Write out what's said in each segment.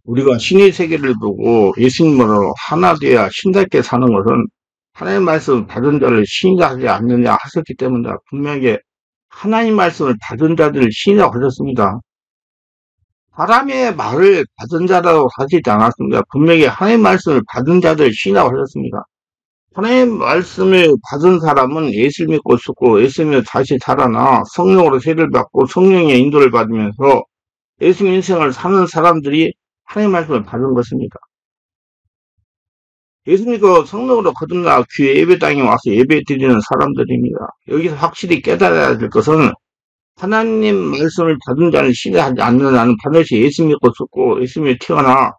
우리가 신의 세계를 보고 예수님으로 하나 되어야 신답게 사는 것은 하나님 말씀을 받은 자를 신이하지 않느냐 하셨기 때문이다. 분명히 하나님 말씀을 받은 자들을 신이라고 하셨습니다. 사람의 말을 받은 자라고 하시지 않았습니다. 분명히 하나님 말씀을 받은 자들을 신이라고 하셨습니다. 하나님 말씀을 받은 사람은 예수를 믿고 죽고 예수님을 다시 살아나 성령으로 세례를 받고 성령의 인도를 받으면서 예수님 인생을 사는 사람들이 하나님 말씀을 받은 것입니다. 예수 믿고 성령으로 거듭나 교회 예배당에 와서 예배 드리는 사람들입니다. 여기서 확실히 깨달아야 될 것은 하나님 말씀을 받은 자는 신뢰하지 않느냐는 반드시 예수 믿고 죽고 예수 믿고 태어나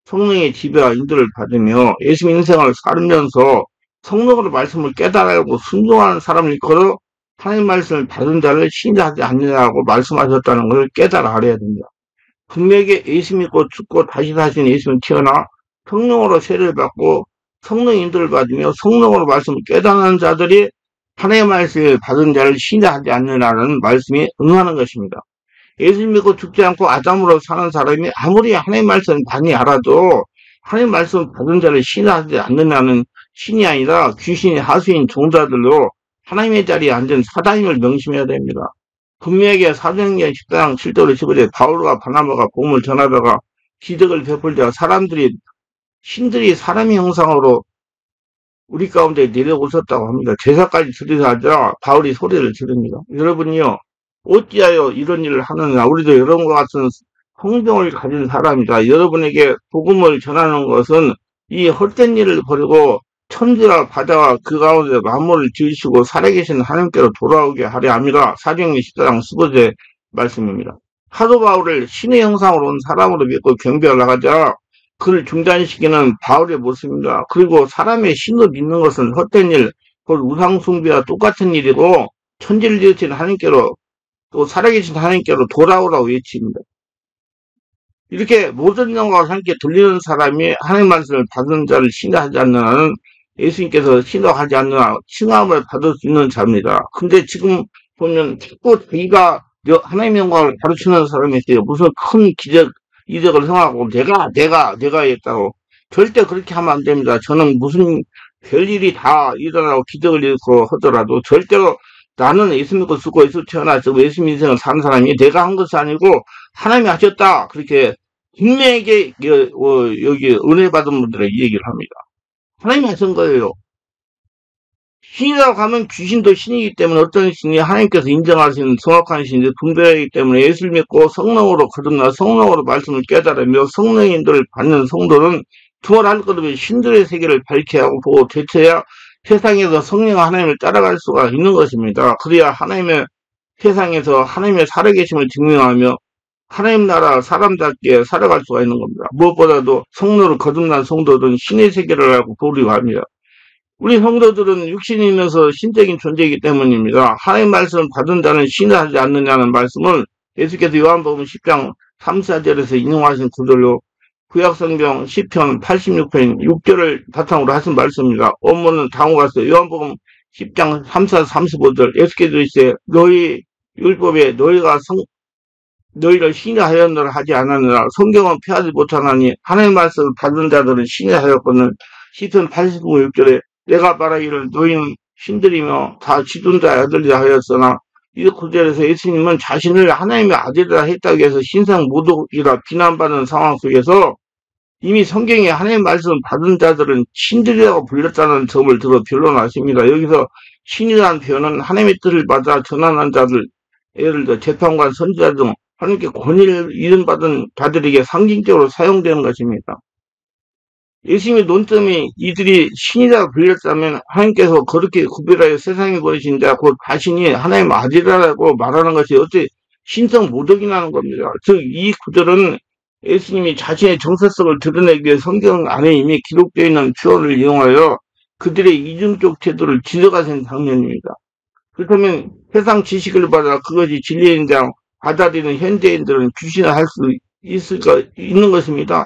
성령의 지배와 인도를 받으며 예수 인생을 살면서 성령으로 말씀을 깨달아고 순종하는 사람을 일컬어 하나님 말씀을 받은 자를 신뢰하지 않느냐고 말씀하셨다는 것을 깨달아 알아야 됩니다. 분명히 예수 믿고 죽고 다시 사신 예수는 태어나 성령으로 세례를 받고 성령 인도를 받으며 성령으로 말씀을 깨닫는 자들이 하나님의 말씀을 받은 자를 신뢰하지 않느냐는 말씀이 응하는 것입니다. 예수 믿고 죽지 않고 아담으로 사는 사람이 아무리 하나님의 말씀을 많이 알아도 하나님의 말씀을 받은 자를 신뢰하지 않느냐는 신이 아니라 귀신이 하수인 종자들로 하나님의 자리에 앉은 사단임을 명심해야 됩니다. 분명하게 사도행전 14장 7절로 15절에 바울과 바나바가 복음을 전하다가 기적을 베풀 때 신들이 사람의 형상으로 우리 가운데 내려오셨다고 합니다. 제사까지 드리자 바울이 소리를 지릅니다. 여러분이요, 어찌하여 이런 일을 하느냐. 우리도 여러분과 같은 성경을 가진 사람이다. 여러분에게 복음을 전하는 것은 이 헛된 일을 버리고 천지와 바다와 그 가운데 만물을 지으시고 살아계신 하나님께로 돌아오게 하려 함이라. 사도행전 14장 15절 말씀입니다. 사도 바울을 신의 형상으로 온 사람으로 믿고 경배하러 나가자 그를 중단시키는 바울의 모습입니다. 그리고 사람의 신을 믿는 것은 헛된 일, 곧 우상숭배와 똑같은 일이고 천지를 지으신 하나님께로 또 살아계신 하나님께로 돌아오라고 외칩니다. 이렇게 모든 영광을 함께 돌리는 사람이 하나님 말씀을 받은 자를 신뢰하지 않는 예수님께서 신뢰하지 않는 칭함을 받을 수 있는 자입니다. 근데 지금 보면 자꾸 자기가 하나님의 영광을 가르치는 사람이 있어요. 무슨 큰 이적을 행하고 내가 했다고. 절대 그렇게 하면 안 됩니다. 저는 무슨 별일이 다 일어나고 기적을 일으키고 하더라도 절대로 나는 예수 믿고 죽고 예수 태어나서 예수 인생을 사는 사람이 내가 한 것이 아니고 하나님이 하셨다. 그렇게 분명하게 여기 은혜 받은 분들에게 얘기를 합니다. 하나님이 하신 거예요. 신이라고 하면 귀신도 신이기 때문에 어떤 신이 하나님께서 인정하시는 정확한 신인지 분별하기 때문에 예수를 믿고 성령으로 거듭나 성령으로 말씀을 깨달으며 성령의 인도를 받는 성도는 두말할 것 없이 신들의 세계를 밝혀야 하고 보고 대처해야 세상에서 성령 하나님을 따라갈 수가 있는 것입니다. 그래야 세상에서 하나님의 살아계심을 증명하며 하나님 나라 사람답게 살아갈 수가 있는 겁니다. 무엇보다도 성령으로 거듭난 성도들은 신의 세계를 알고 보려고 합니다. 우리 성도들은 육신이면서 신적인 존재이기 때문입니다. 하나님 말씀을 받은 자는 신뢰하지 않느냐는 말씀을 예수께서 요한복음 10장 3, 4절에서 인용하신 구절로 구약성경 10편 86편 6절을 바탕으로 하신 말씀입니다. 원문은 다음과 같습니다. 요한복음 10장 3, 4, 35절 예수께서 이제 너희 율법에 너희를 신뢰하였느라 하지 않았느라 성경은 폐하지 못하나니 하나님 말씀을 받은 자들은 신뢰하였거늘. 시편 89, 6절에 내가 말하기를 너희는 신들이며 다 지존자의 아들이라 하였으나 이 구절에서 예수님은 자신을 하나님의 아들이라 했다고 해서 신상 모독이라 비난받는 상황 속에서 이미 성경에 하나님 말씀을 받은 자들은 신들이라고 불렸다는 점을 들어 변론하십니다. 여기서 신이라는 표현은 하나님의 뜻을 받아 전환한 자들, 예를 들어 재판관, 선지자 등 하나님께 권위를 이름받은 자들에게 상징적으로 사용되는 것입니다. 예수님의 논점이 이들이 신이라고 불렸다면 하나님께서 그렇게 구별하여 세상에 보내신 자 곧 자신이 하나님 아들이라고 말하는 것이 어찌 신성 모독이 나는 겁니다. 즉 이 구절은 예수님이 자신의 정체성을 드러내기 위해 성경 안에 이미 기록되어 있는 표현을 이용하여 그들의 이중적 태도를 지적하신 장면입니다. 그렇다면 세상 지식을 받아 그것이 진리인 장 받아들이는 현대인들은 귀신을 할 수 있는 것입니다.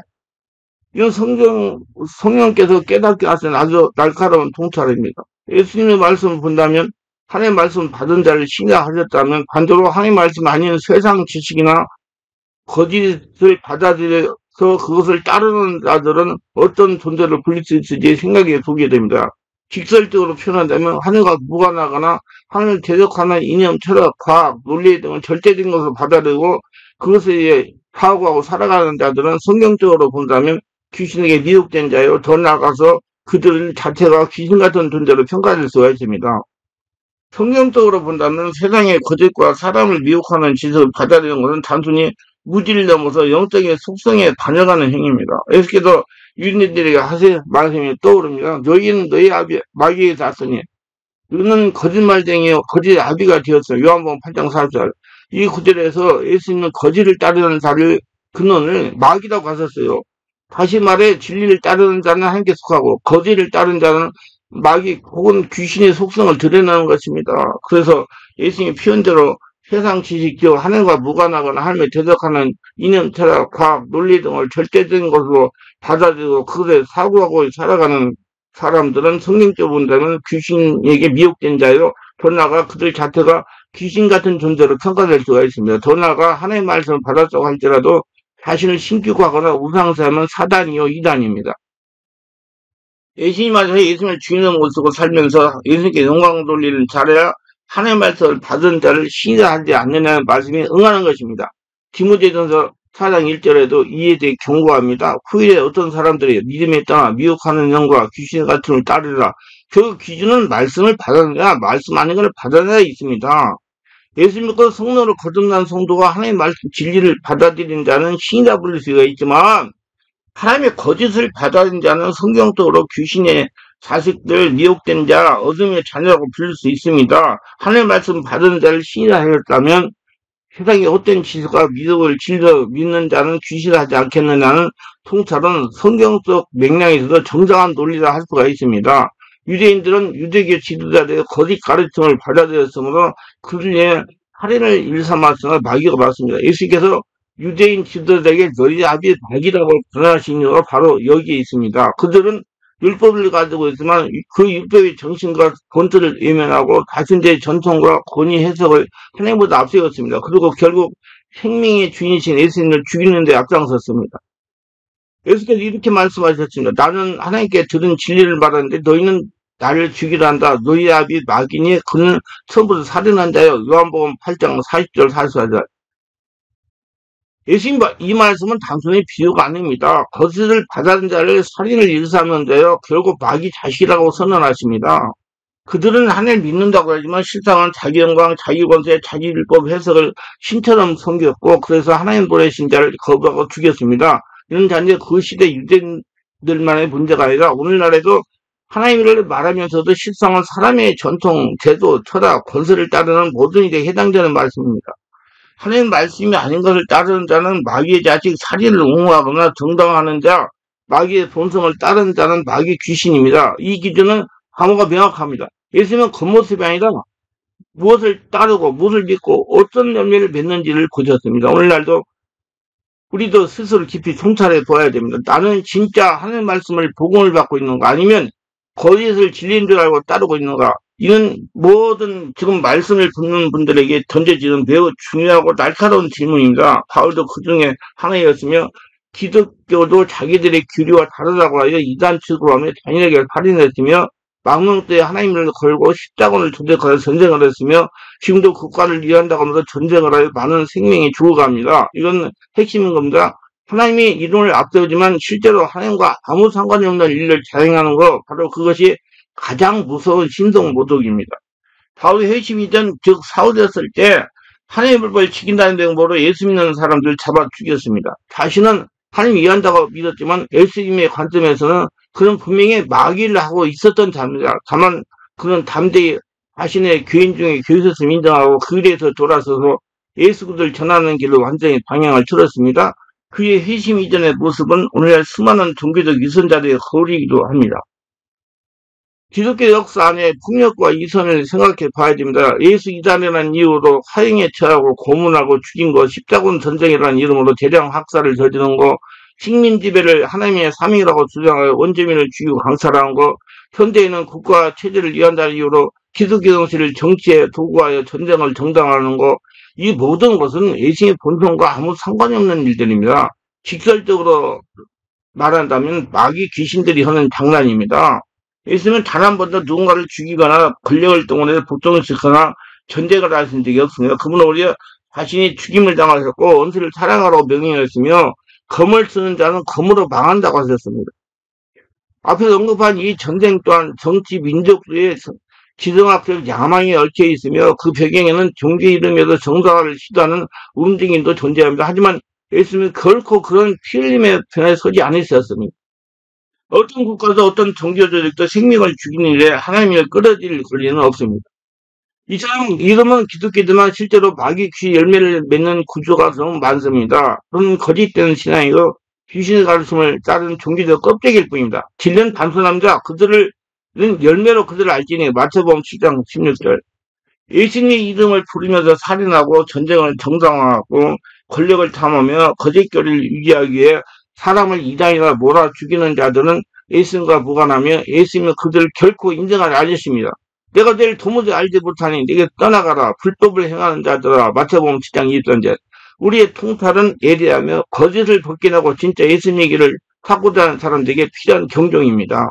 이건 성령께서 깨닫게 하신 아주 날카로운 통찰입니다. 예수님의 말씀을 본다면 하나님의 말씀 받은 자를 신뢰하셨다면 반대로 하나님의 말씀 아닌 세상 지식이나 거짓을 받아들여 그것을 따르는 자들은 어떤 존재로 불릴 수 있을지 생각해 보게 됩니다. 직설적으로 표현한다면 하늘과 무관하거나 하늘을 대적하는 이념, 철학, 과학, 논리 등을 절대적인 것으로 받아들이고 그것에 사고하고 살아가는 자들은 성경적으로 본다면 귀신에게 미혹된 자요. 더 나아가서 그들 자체가 귀신 같은 존재로 평가될 수가 있습니다. 성경적으로 본다면 세상의 거짓과 사람을 미혹하는 짓을 받아들이는 것은 단순히 무지를 넘어서 영적인 속성에 반영하는 행위입니다. 에스겔도 유대인들에게 하세 말씀이 떠오릅니다. 너희는 너희 아비 마귀에서 왔으니 너는 거짓말쟁이요 거짓 아비가 되었어요. 요한복음 8장 4절. 이 구절에서 예수님은 거짓을 따르는 자를 근원을 마귀라고 하셨어요. 다시 말해 진리를 따르는 자는 하나님께 속하고 거짓을 따르는 자는 마귀 혹은 귀신의 속성을 드러내는 것입니다. 그래서 예수님의 표현대로 세상 지식, 즉 하늘과 무관하거나 하늘에 대적하는 이념, 철학, 과학, 논리 등을 절대적인 것으로 받아들이고 그것에 사고하고 살아가는 사람들은 성경적으로 본다면 귀신에게 미혹된 자요. 더 나아가 그들 자체가 귀신 같은 존재로 평가될 수가 있습니다. 더 나아가 하나님의 말씀을 받았다고 할지라도 자신을 신기고 하거나 우상사하면 사단이요 이단입니다. 예수님마저 예수님을 주인의 모습으로 살면서 예수님께 영광 돌리는 잘해야 하나님의 말씀을 받은 자를 신뢰하지 않느냐는 말씀에 응하는 것입니다. 디모데전서 4장 1절에도 이에 대해 경고합니다. 후일에 어떤 사람들이 믿음에 떠나 미혹하는 영과 귀신 같은 걸 따르라. 그 기준은 말씀을 받아내야 말씀 아닌 걸 받아내야 있습니다. 예수 믿고 성령으로 거듭난 성도가 하나님의 말씀 진리를 받아들이는 자는 신이라 부를 수가 있지만 하나님의 거짓을 받아들인 자는 성경적으로 귀신의 자식들, 미혹된 자, 어둠의 자녀라고 부를 수 있습니다. 하나님의 말씀 받은 자를 신이라 하였다면 세상에 헛된 지식과 미덕을 질러 믿는 자는 귀신하지 않겠느냐는 통찰은 성경적 맥락에서도 정당한 논리라 할 수가 있습니다. 유대인들은 유대교 지도자들의 거짓 가르침을 받아들였으므로 그들의 살인을 일삼았으나 마귀가 맞습니다. 예수께서 유대인 지도자에게 너희 아비 마귀라고 전하신 이유가 바로 여기에 있습니다. 그들은 율법을 가지고 있지만 그 율법의 정신과 본질을 외면하고 자신들의 전통과 권위 해석을 하나님보다 앞세웠습니다. 그리고 결국 생명의 주인이신 예수님을 죽이는 데 앞장섰습니다. 예수께서 이렇게 말씀하셨습니다. 나는 하나님께 들은 진리를 말하는데 너희는 나를 죽이려 한다. 너희 아비 마귀니 그는 처음부터 살인한 자요. 요한복음 8장 40절 44절. 예수님 이 말씀은 단순히 비유가 아닙니다. 거짓을 받아든 자를 살인을 일삼는데요. 결국 마귀 자식이라고 선언하십니다. 그들은 하나님을 믿는다고 하지만 실상은 자기 영광, 자기 권세, 자기 율법 해석을 신처럼 섬겼고 그래서 하나님 보내신 자를 거부하고 죽였습니다. 이런 단지 그 시대 유대인들만의 문제가 아니라 오늘날에도 하나님을 말하면서도 실상은 사람의 전통, 제도, 철학, 권세를 따르는 모든 일에 해당되는 말씀입니다. 하나님 말씀이 아닌 것을 따르는 자는 마귀의 자식, 살인을 옹호하거나 정당화하는 자, 마귀의 본성을 따르는 자는 마귀 귀신입니다. 이 기준은 항목가 명확합니다. 예수님은 겉모습이 아니라 무엇을 따르고 무엇을 믿고 어떤 열매를 맺는지를 보셨습니다. 오늘날도 우리도 스스로 깊이 통찰해 보아야 됩니다. 나는 진짜 하나님 말씀을 복음을 받고 있는가 아니면 거짓을 진리인 줄 알고 따르고 있는가. 이는 모든 지금 말씀을 듣는 분들에게 던져지는 매우 중요하고 날카로운 질문입니다. 바울도 그 중에 하나였으며 기독교도 자기들의 규리와 다르다고 하여 이단 측으로 하며 단일하게 살인했으며 망명때에 하나님을 걸고 십자군을 조직하여 전쟁을 했으며 지금도 국가를 위한다고 하면서 전쟁을 하여 많은 생명이 죽어갑니다. 이건 핵심인 겁니다. 하나님이 이론을 앞세우지만 실제로 하나님과 아무 상관이 없는 일을 자행하는 거 바로 그것이 가장 무서운 신성모독입니다. 바울이 회심 이전 즉 사울이었을 때 하나님의 불법을 지킨다는 명목으로 예수 믿는 사람들을 잡아 죽였습니다. 자신은 하나님 이해한다고 믿었지만 예수님의 관점에서는 그는 분명히 마귀를 하고 있었던 자입니다. 다만 그는 담대히 자신의 교인 중에 교회에서 인정하고 그 일에서 돌아서서 예수 그리스도를 전하는 길로 완전히 방향을 틀었습니다. 그의 회심 이전의 모습은 오늘날 수많은 종교적 위선자들의 거울이기도 합니다. 기독교 역사 안에 폭력과 이선을 생각해 봐야 됩니다. 예수 이단이라는 이유로 화형에 처하고 고문하고 죽인 거, 십자군 전쟁이라는 이름으로 대량 학살을 저지른 거, 식민지배를 하나님의 사명이라고 주장하여 원주민을 죽이고 강살한 거, 현대에는 국가 체제를 위한다는 이유로 기독교 정치를 정치에 도구하여 전쟁을 정당화하는 거, 이 모든 것은 예수님의 본성과 아무 상관이 없는 일들입니다. 직설적으로 말한다면 마귀 귀신들이 하는 장난입니다. 예수님은 단 한 번도 누군가를 죽이거나 권력을 동원해서 복종을 시키거나 전쟁을 하신 적이 없습니다. 그분은 오히려 자신이 죽임을 당하셨고 원수를 사랑하라고 명령했으며 검을 쓰는 자는 검으로 망한다고 하셨습니다. 앞에서 언급한 이 전쟁 또한 정치 민족주의 지정학적 야망이 얽혀 있으며 그 배경에는 종교 이름에서 정당화를 시도하는 움직임도 존재합니다. 하지만 예수님은 결코 그런 피 흘림의 편에 서지 않으셨습니다. 어떤 국가도 어떤 종교 조직도 생명을 죽이는 일에 하나님을 끌어들일 권리는 없습니다. 이상 이름은 기독교지만 실제로 마귀 귀 열매를 맺는 구조가 너무 많습니다. 그런 거짓된 신앙이고 귀신의 가르침을 따르는 종교적 껍데기일 뿐입니다. 진리는 단순합니다. 그들은 열매로 그들을 알지니 마태복음 7장 16절. 예수님의 이름을 부르면서 살인하고 전쟁을 정당화하고 권력을 탐하며 거짓 교리를 유지하기 위해 사람을 이단이나 몰아 죽이는 자들은 예수님과 무관하며 예수님은 그들을 결코 인정하지 않으십니다. 내가 너를 도무지 알지 못하니 네게 떠나가라. 불법을 행하는 자들아. 마태복음 7장 23절. 우리의 통찰은 예리하며 거짓을 벗겨내고 진짜 예수님 얘기를 하고자 하는 사람들에게 필요한 경종입니다.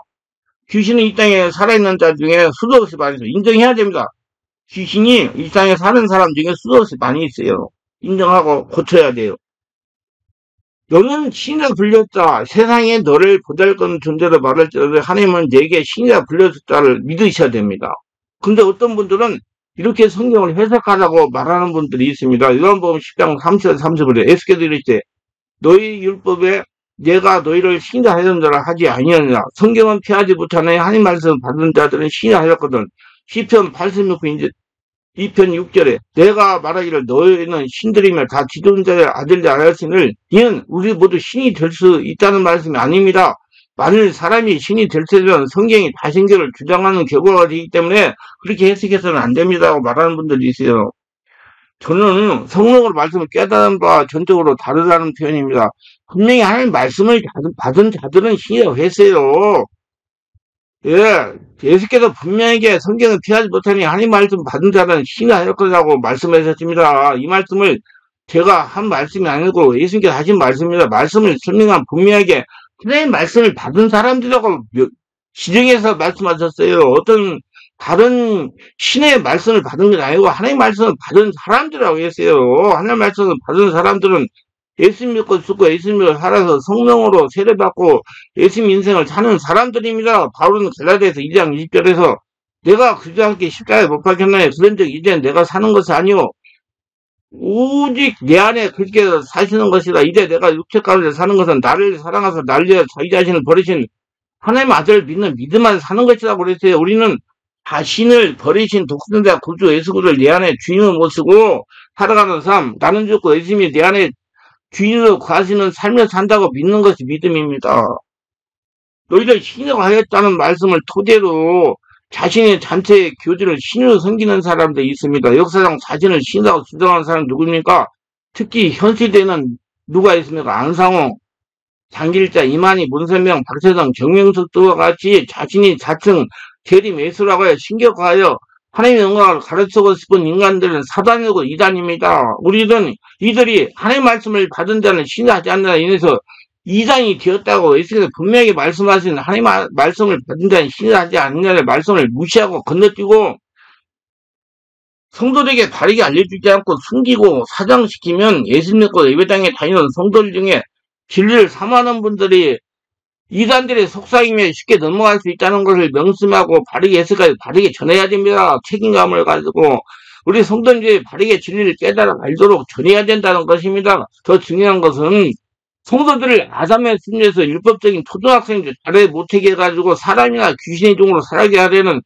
귀신은 이 땅에 살아있는 자 중에 수도 없이 많이 있어요. 인정해야 됩니다. 귀신이 이 땅에 사는 사람 중에 수도 없이 많이 있어요. 인정하고 고쳐야 돼요. 너는 신이라 불렸다. 세상에 너를 보잘것없는 존재로 말할지라도 하나님은 내게 신이라 불렸다를 믿으셔야 됩니다. 근데 어떤 분들은 이렇게 성경을 해석하라고 말하는 분들이 있습니다. 요한복음 10장 30절 30절에 에스겔도 이랬대. 너희 율법에 내가 너희를 신이라 하였느라 하지 아니하느냐. 성경은 피하지 못하네. 하나님 말씀 받은 자들은 신이라 하였거든. 시편 86편 2편 6절에 내가 말하기를 너희는 신들이며 다 지존자의 아들이 하였으니 이는 우리 모두 신이 될 수 있다는 말씀이 아닙니다. 만일 사람이 신이 될 때면 성경이 다신교를 주장하는 결과가 되기 때문에 그렇게 해석해서는 안 됩니다라고 말하는 분들이 있어요. 저는 성령으로 말씀을 깨달은 바와 전적으로 다르다는 표현입니다. 분명히 하나님 말씀을 받은 자들은 신이라고 했어요. 예, 예수께서 분명하게 성경을 피하지 못하니 하나님 말씀 받은 자는 신이 아닐 거라고 말씀하셨습니다. 이 말씀을 제가 한 말씀이 아니고 예수님께서 하신 말씀입니다. 말씀을 설명한 분명하게 하나님 말씀을 받은 사람들이라고 지정해서 말씀하셨어요. 어떤 다른 신의 말씀을 받은 게 아니고 하나님 말씀을 받은 사람들이라고 했어요. 하나님 말씀을 받은 사람들은 예수님 믿고 죽고 예수님 믿고 살아서 성령으로 세례받고 예수님 인생을 사는 사람들입니다. 바울은 갈라디아서 2장 20절에서 내가 그리스도와 함께 십자가에 못 박혔나니 그런즉 이제 내가 사는 것이 아니오 오직 내 안에 그렇게 사시는 것이다. 이제 내가 육체 가운데 사는 것은 나를 사랑하사 나를 위해 자기 자신을 버리신 하나님 아들을 믿는 믿음 안에 사는 것이라고 그랬어요. 우리는 자신을 버리신 독생자 구주 예수 그리스도를 내 안에 주인으로 모시고 살아가는 삶, 나는 죽고 예수님이 내 안에 주인으로 거하시는 삶을 산다고 믿는 것이 믿음입니다. 너희들 신이라고 하였다는 말씀을 토대로 자신의 잔치의 교주를 신으로 섬기는 사람들이 있습니다. 역사상 자신을 신이라고 주장하는 사람 누굽니까? 특히 현 시대에는 누가 있습니까? 안상홍, 장길자, 이만희, 문선명, 박세성, 정명석 등과 같이 자신이 자칭 재림 예수라고 하여 신격화하여 하나님의 영광을 가르치고 싶은 인간들은 사단이고 이단입니다. 우리는 이들이 하나님의 말씀을 받은 자는 신이 하지 않느라 인해서 이단이 되었다고 예수께서 분명히 말씀하신 하나님의 말씀을 받은 자는 신이 하지 않느냐는 말씀을 무시하고 건너뛰고 성도들에게 바르게 알려주지 않고 숨기고 사장시키면 예수 믿고 예배당에 다니는 성도들 중에 진리를 삼하는 분들이 이단들의 속삭임에 쉽게 넘어갈 수 있다는 것을 명심하고 바르게 해석하고 바르게 전해야 됩니다. 책임감을 가지고 우리 성도님들이 바르게 진리를 깨달아 알도록 전해야 된다는 것입니다. 더 중요한 것은 성도들을 아담의 순리에서 율법적인 초등학생들 잘해 못하게 해가지고 사람이나 귀신의 종으로 살게 하려는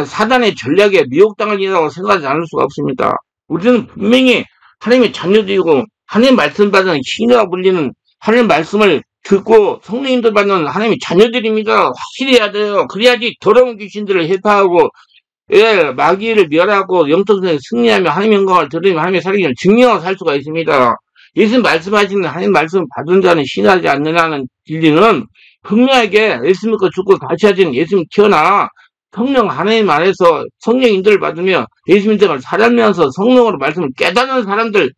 사단의 전략에 미혹당할 일이라고 생각하지 않을 수가 없습니다. 우리는 분명히 하나님의 자녀들이고 하나님 말씀 받은 신이라고 불리는 하나님 말씀을 듣고 성령님들 받는 하나님의 자녀들입니다. 확실히 해야 돼요. 그래야지 더러운 귀신들을 해파하고 마귀를 멸하고 영적성에 승리하며 하나님의 영광을 드리며 하나님의 살기를 증명하고 살 수가 있습니다. 예수님 말씀하시는 하나님 말씀 받은 자는 신하지 않느냐는 진리는 분명하게 예수 믿고 죽고 다시 하신 예수님 태어나 성령 하나님 안에서 성령 인도를 받으며 예수 인생을 살아가면서 성령으로 말씀을 깨닫는 사람들을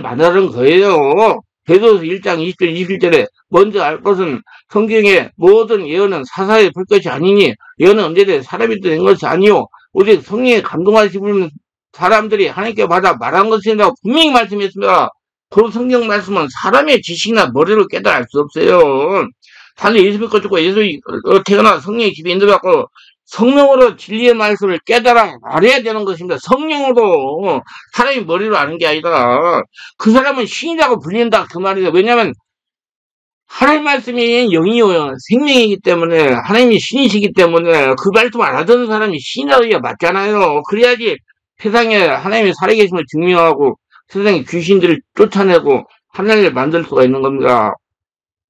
말하는 거예요. 베드로서 1장 20절 21절에 먼저 알 것은 성경의 모든 예언은 사사에 볼 것이 아니니 예언은 언제든 사람이 된 것이 아니요 오직 성령에 감동하시는 사람들이 하나님께 받아 말한 것이라고 분명히 말씀했습니다. 그 성경 말씀은 사람의 지식이나 머리로 깨달을 수 없어요. 단지 예수 믿고 죽고 예수 태어나 성령의 집에 인도받고 성령으로 진리의 말씀을 깨달아 알아야 되는 것입니다. 성령으로 사람이 머리로 아는 게 아니라 그 사람은 신이라고 불린다 그 말이에요. 왜냐하면 하나님 말씀이 영이요 생명이기 때문에 하나님이 신이시기 때문에 그 말씀 알아듣는 사람이 신이라고 해야 맞잖아요. 그래야지 세상에 하나님이 살아계심을 증명하고 세상에 귀신들을 쫓아내고 하나님을 만들 수가 있는 겁니다.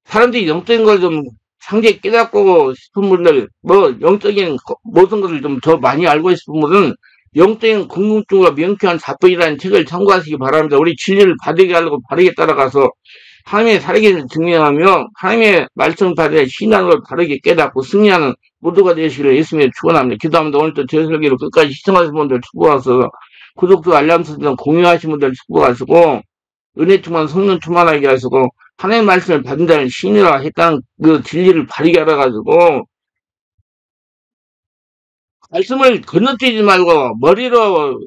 사람들이 영적인 걸 좀 상대히 깨닫고 싶은 분들, 뭐, 영적인 모든 것을 좀 더 많이 알고 싶은 분은 영적인 궁금증과 명쾌한 답변이라는 책을 참고하시기 바랍니다. 우리 진리를 바르게 하려고 바르게 따라가서 하나님의 살아계심을 증명하며 하나님의 말씀 받아 신앙을 바르게 깨닫고 승리하는 모두가 되시기를 예수님의 축원합니다. 기도합니다. 오늘도 제 설교를 끝까지 시청하신 분들 축복하셔서 구독과 알람 설정 공유하신 분들 축복하시고 은혜 충만 성령 충만하게 하시고 하나님의 말씀을 받는다는 신이라 했다는 그 진리를 바르게 알아가지고 말씀을 건너뛰지 말고 머리로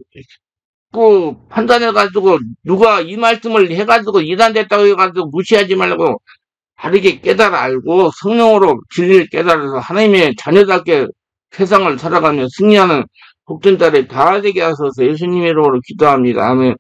판단해가지고 누가 이 말씀을 해가지고 이단됐다고 해가지고 무시하지 말고 바르게 깨달아 알고 성령으로 진리를 깨달아서 하나님의 자녀답게 세상을 살아가며 승리하는 복된 딸에 다 되게 하소서 예수님의 이름으로 기도합니다. 아멘.